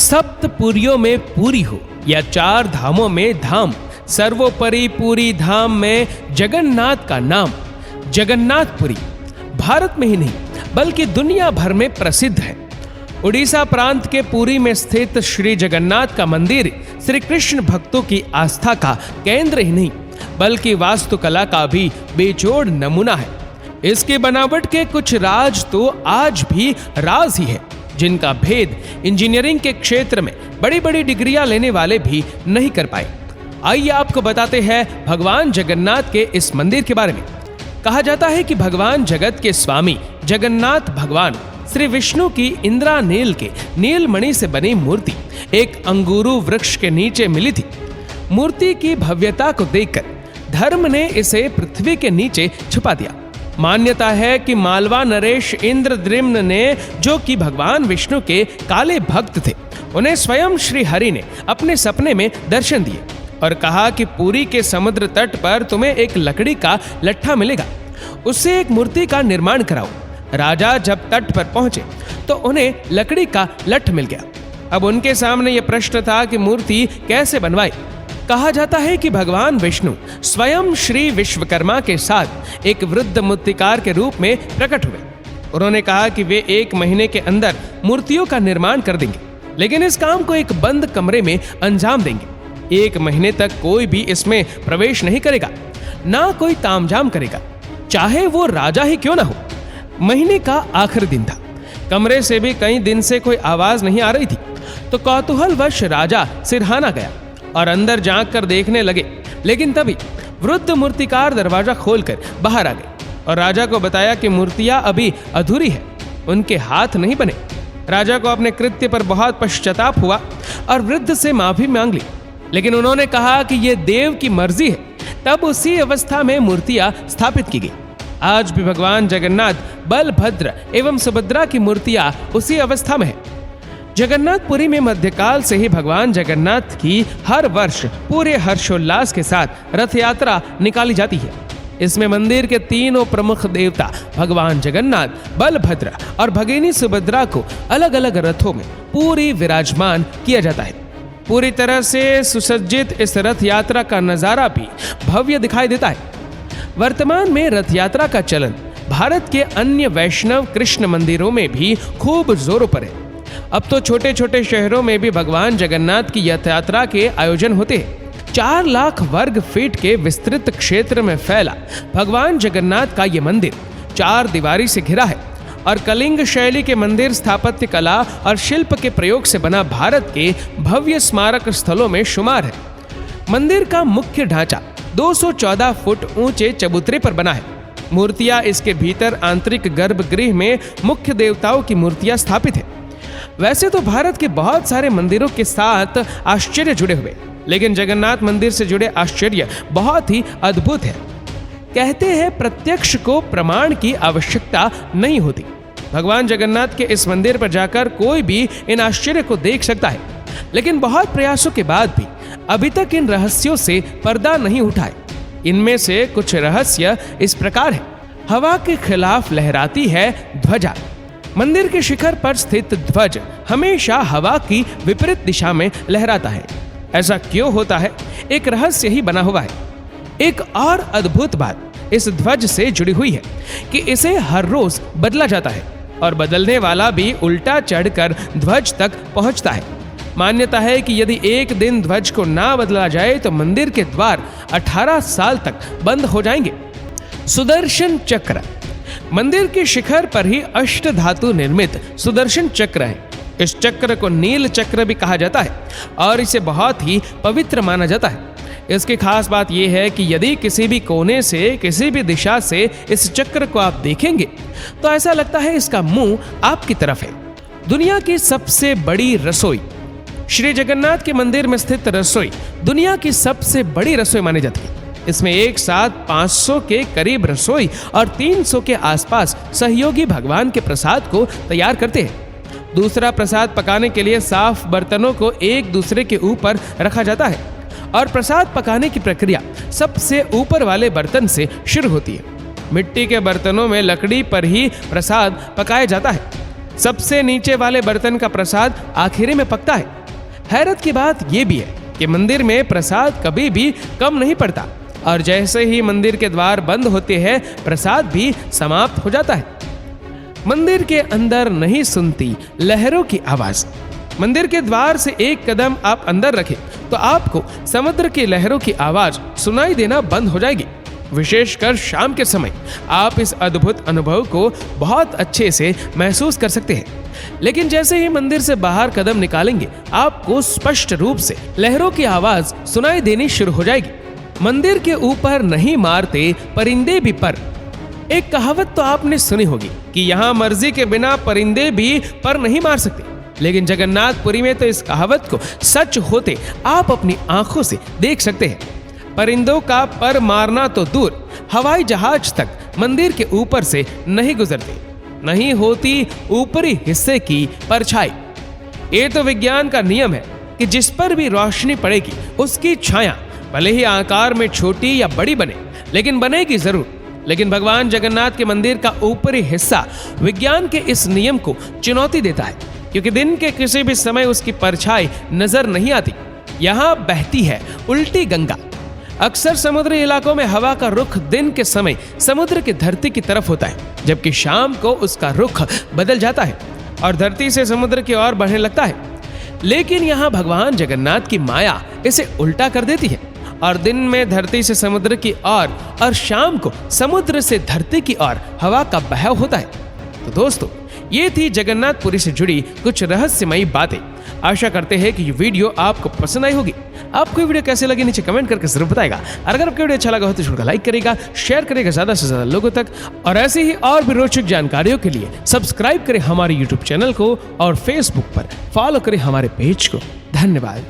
सप्तपुरियों में पूरी हो या चार धामों में धाम, सर्वोपरि पूरी धाम में जगन्नाथ का नाम। जगन्नाथपुरी भारत में ही नहीं बल्कि दुनिया भर में प्रसिद्ध है। उड़ीसा प्रांत के पुरी में स्थित श्री जगन्नाथ का मंदिर श्री कृष्ण भक्तों की आस्था का केंद्र ही नहीं बल्कि वास्तुकला का भी बेजोड़ नमूना है। इसकी बनावट के कुछ राज तो आज भी राज ही है, जिनका भेद इंजीनियरिंग के क्षेत्र में बड़ी बड़ी डिग्रियां लेने वाले भी नहीं कर पाए। आइए आपको बताते हैं भगवान जगन्नाथ के इस मंदिर के बारे में। कहा जाता है कि भगवान जगत के स्वामी जगन्नाथ भगवान श्री विष्णु की इंद्रानील के नीलमणि से बनी मूर्ति एक अंगूरू वृक्ष के नीचे मिली थी। मूर्ति की भव्यता को देखकर धर्म ने इसे पृथ्वी के नीचे छुपा दिया। मान्यता है कि मालवा नरेश इंद्रद्युम्न ने, जो कि भगवान विष्णु के काले भक्त थे, उन्हें स्वयं श्री हरि ने अपने सपने में दर्शन दिए और कहा कि पुरी के समुद्र तट पर तुम्हें एक लकड़ी का लट्ठा मिलेगा, उससे एक मूर्ति का निर्माण कराओ। राजा जब तट पर पहुंचे तो उन्हें लकड़ी का लठ मिल गया। अब उनके सामने यह प्रश्न था कि मूर्ति कैसे बनवाए। कहा जाता है कि भगवान विष्णु स्वयं श्री विश्वकर्मा के साथ एक वृद्ध मूर्तिकार के रूप में प्रकट हुए। उन्होंने कहा कि वे 1 महीने के अंदर मूर्तियों का निर्माण कर देंगे, लेकिन इस काम को एक बंद कमरे में अंजाम देंगे। 1 महीने तक कोई भी इसमें प्रवेश नहीं करेगा, ना कोई तामझाम करेगा, चाहे वो राजा ही क्यों ना हो। महीने का आखिरी दिन था। कमरे से भी कई दिन से कोई आवाज नहीं आ रही थी, तो कौतूहलवश राजा सिरहाना गया और अंदर झांक कर देखने लगे। लेकिन तभी वृद्ध मूर्तिकार दरवाजा खोलकर बाहर आ गए और राजा को बताया कि मूर्तियां अभी अधूरी है, उनके हाथ नहीं बने। राजा को अपने कृत्य पर बहुत पश्चाताप हुआ और वृद्ध से माफी मांग ली, लेकिन उन्होंने कहा कि यह देव की मर्जी है। तब उसी अवस्था में मूर्तियां स्थापित की गई। आज भी भगवान जगन्नाथ, बलभद्र एवं सुभद्रा की मूर्तियां उसी अवस्था में है। जगन्नाथपुरी में मध्यकाल से ही भगवान जगन्नाथ की हर वर्ष पूरे हर्षोल्लास के साथ रथ यात्रा निकाली जाती है। इसमें मंदिर के तीनों प्रमुख देवता भगवान जगन्नाथ, बलभद्र और भगिनी सुभद्रा को अलग अलग रथों में पूरी विराजमान किया जाता है। पूरी तरह से सुसज्जित इस रथ यात्रा का नजारा भी भव्य दिखाई देता है। वर्तमान में रथ यात्रा का चलन भारत के अन्य वैष्णव कृष्ण मंदिरों में भी खूब जोरों पर है। अब तो छोटे छोटे शहरों में भी भगवान जगन्नाथ की रथ यात्रा के आयोजन होते हैं। 4 लाख वर्ग फीट के विस्तृत क्षेत्र में फैला भगवान जगन्नाथ का ये मंदिर 4 दीवारी से घिरा है और कलिंग शैली के मंदिर स्थापत्य कला और शिल्प के प्रयोग से बना भारत के भव्य स्मारक स्थलों में शुमार है। मंदिर का मुख्य ढांचा 214 फुट ऊंचे चबूतरे पर बना है। मूर्तियां इसके भीतर आंतरिक गर्भगृह में मुख्य देवताओं की मूर्तियां स्थापित है। वैसे तो भारत के बहुत सारे मंदिरों के साथ आश्चर्य जुड़े हुए, लेकिन जगन्नाथ मंदिर से जुड़े आश्चर्य बहुत ही अद्भुत है। कहते हैं प्रत्यक्ष को प्रमाण की आवश्यकता नहीं होती। भगवान जगन्नाथ के इस मंदिर पर जाकर कोई भी इन आश्चर्य को देख सकता है, लेकिन बहुत प्रयासों के बाद भी अभी तक इन रहस्यों से पर्दा नहीं उठा है। इनमें से कुछ रहस्य इस प्रकार है। हवा के खिलाफ लहराती है ध्वजा। मंदिर के शिखर पर स्थित ध्वज हमेशा हवा की विपरीत दिशा में लहराता है। ऐसा क्यों होता है, एक रहस्य ही बना हुआ है। एक और अद्भुत बात इस ध्वज से जुड़ी हुई है कि इसे हर रोज बदला जाता है और बदलने वाला भी उल्टा चढ़कर ध्वज तक पहुंचता है। मान्यता है कि यदि एक दिन ध्वज को ना बदला जाए तो मंदिर के द्वार 18 साल तक बंद हो जाएंगे। सुदर्शन चक्र मंदिर के शिखर पर ही अष्ट धातु निर्मित सुदर्शन चक्र है। इस चक्र को नील चक्र भी कहा जाता है और इसे बहुत ही पवित्र माना जाता है। इसकी खास बात यह है कि यदि किसी भी कोने से, किसी भी दिशा से इस चक्र को आप देखेंगे तो ऐसा लगता है इसका मुंह आपकी तरफ है। दुनिया की सबसे बड़ी रसोई श्री जगन्नाथ के मंदिर में स्थित रसोई दुनिया की सबसे बड़ी रसोई मानी जाती है। इसमें एक साथ 500 के करीब रसोई और 300 के आसपास सहयोगी भगवान के प्रसाद को तैयार करते हैं। दूसरा, प्रसाद पकाने के लिए साफ बर्तनों को एक दूसरे के ऊपर रखा जाता है और प्रसाद पकाने की प्रक्रिया सबसे ऊपर वाले बर्तन से शुरू होती है। मिट्टी के बर्तनों में लकड़ी पर ही प्रसाद पकाया जाता है। सबसे नीचे वाले बर्तन का प्रसाद आखिरी में पकता है। हैरत की बात यह भी है कि मंदिर में प्रसाद कभी भी कम नहीं पड़ता और जैसे ही मंदिर के द्वार बंद होते हैं प्रसाद भी समाप्त हो जाता है। मंदिर के अंदर नहीं सुनती लहरों की आवाज। मंदिर के द्वार से एक कदम आप अंदर रखें तो आपको समुद्र की लहरों की आवाज सुनाई देना बंद हो जाएगी। विशेषकर शाम के समय आप इस अद्भुत अनुभव को बहुत अच्छे से महसूस कर सकते हैं। लेकिन जैसे ही मंदिर से बाहर कदम निकालेंगे आपको स्पष्ट रूप से लहरों की आवाज सुनाई देनी शुरू हो जाएगी। मंदिर के ऊपर नहीं मारते परिंदे भी पर। एक कहावत तो आपने सुनी होगी कि यहाँ मर्जी के बिना परिंदे भी पर नहीं मार सकते, लेकिन जगन्नाथपुरी में तो इस कहावत को सच होते आप अपनी आंखों से देख सकते हैं। परिंदों का पर मारना तो दूर, हवाई जहाज तक मंदिर के ऊपर से नहीं गुजरते, नहीं होती ऊपरी हिस्से की परछाई। ये तो विज्ञान का नियम है कि जिस पर भी रोशनी पड़ेगी उसकी छाया भले ही आकार में छोटी या बड़ी बने, लेकिन बनेगी जरूर। लेकिन भगवान जगन्नाथ के मंदिर का ऊपरी हिस्सा विज्ञान के इस नियम को चुनौती देता है, क्योंकि दिन के किसी भी समय उसकी परछाई नजर नहीं आती। यहाँ बहती है उल्टी गंगा। अक्सर समुद्री इलाकों में हवा का रुख दिन के समय समुद्र की धरती की तरफ होता है, जबकि शाम को उसका रुख बदल जाता है और धरती से समुद्र की ओर बढ़ने लगता है। लेकिन यहाँ भगवान जगन्नाथ की माया इसे उल्टा कर देती है और दिन में धरती से समुद्र की ओर और शाम को समुद्र से धरती की ओर हवा का बहाव होता है। तो दोस्तों, ये थी जगन्नाथपुरी से जुड़ी कुछ रहस्यमयी बातें। आशा करते हैं कि ये वीडियो आपको पसंद आई होगी। आपको ये वीडियो कैसे लगी नीचे कमेंट करके जरूर बताएगा। और अगर आपको वीडियो अच्छा लगा हो तो इसको लाइक करेगा, शेयर करेगा ज्यादा से ज्यादा लोगों तक। और ऐसे ही और भी रोचक जानकारियों के लिए सब्सक्राइब करें हमारे यूट्यूब चैनल को और फेसबुक पर फॉलो करें हमारे पेज को। धन्यवाद।